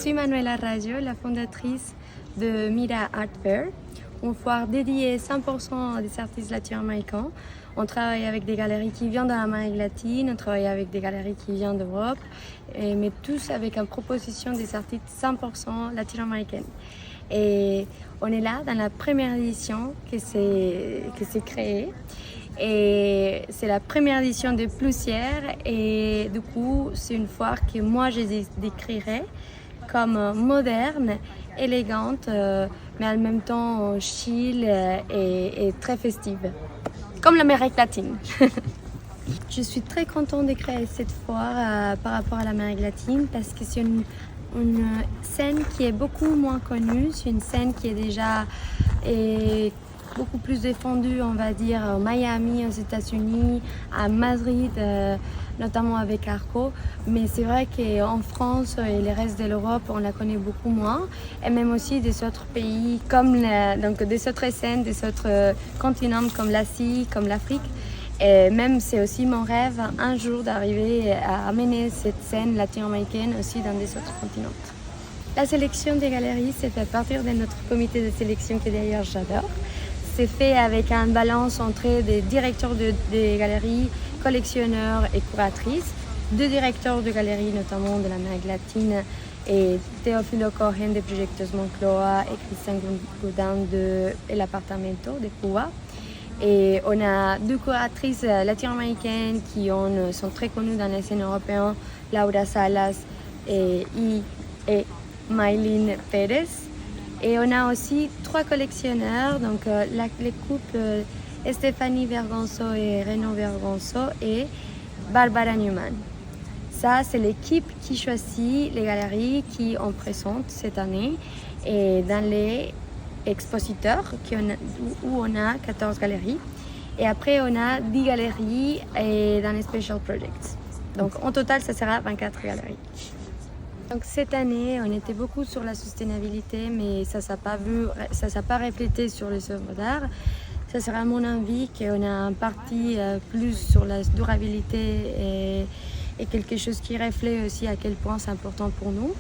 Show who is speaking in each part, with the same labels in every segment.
Speaker 1: suis Manuela Raggio, la fondatrice de Mira Art Fair, une foire dédiée 100% à des artistes latino-américains. On travaille avec des galeries qui viennent de l'Amérique latine, on travaille avec des galeries qui viennent d'Europe, mais tous avec une proposition des artistes 100% latino-américaines. Et on est là dans la première édition que c'est créé. Et c'est la première édition de plusieurs et du coup c'est une foire que moi je décrirais comme moderne, élégante, mais en même temps chill et très festive, comme l'Amérique latine. Je suis très contente de créer cette foire par rapport à l'Amérique latine parce que c'est une scène qui est beaucoup moins connue, c'est une scène qui est déjà beaucoup plus défendue, on va dire, à Miami, aux États-Unis, à Madrid, notamment avec Arco. Mais c'est vrai qu'en France et le reste de l'Europe, on la connaît beaucoup moins. Et même aussi des autres pays, donc des autres scènes, des autres continents comme l'Asie, comme l'Afrique. Et même c'est aussi mon rêve un jour d'arriver à amener cette scène latino-américaine aussi dans des autres continents. La sélection des galeries, c'est à partir de notre comité de sélection que d'ailleurs j'adore. C'est fait avec un balance entre des directeurs de galeries, collectionneurs et curatrices, deux directeurs de galeries notamment de l'Amérique latine et Teófilo Cohen de Proyectos Moncloa et Christian Godin de El Apartamento de Cuba. Et on a deux curatrices latino-américaines qui sont très connues dans la scène européenne, Laura Salas et Maylin Pérez. Et on a aussi trois collectionneurs, donc les couples Stéphanie Vergonzo et Renaud Vergonzo et Barbara Newman. Ça, c'est l'équipe qui choisit les galeries qui on présente cette année et dans les expositeurs où on a 14 galeries. Et après, on a 10 galeries et dans les special projects. Donc en total, ça sera 24 galeries. Donc cette année, on était beaucoup sur la sustainabilité, mais ça ne s'est pas reflété sur les œuvres d'art. Ça sera mon envie qu'on a un parti plus sur la durabilité et quelque chose qui reflète aussi à quel point c'est important pour nous.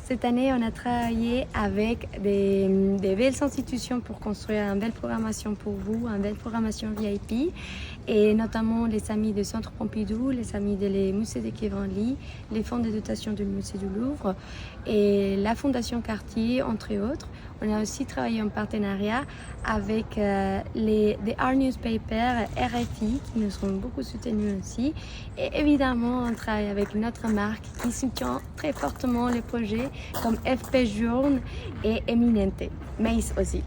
Speaker 1: Cette année, on a travaillé avec des belles institutions pour construire une belle programmation pour vous, une belle programmation VIP, et notamment les amis du Centre Pompidou, les amis des musées de Quai Branly, les fonds de dotation du musée du Louvre et la Fondation Cartier, entre autres. On a aussi travaillé en partenariat avec les Art Newspapers, RFI, qui nous ont beaucoup soutenus aussi. Et évidemment, on travaille avec notre marque qui soutient très fortement les projets comme FP Journe et Eminente, Mace aussi.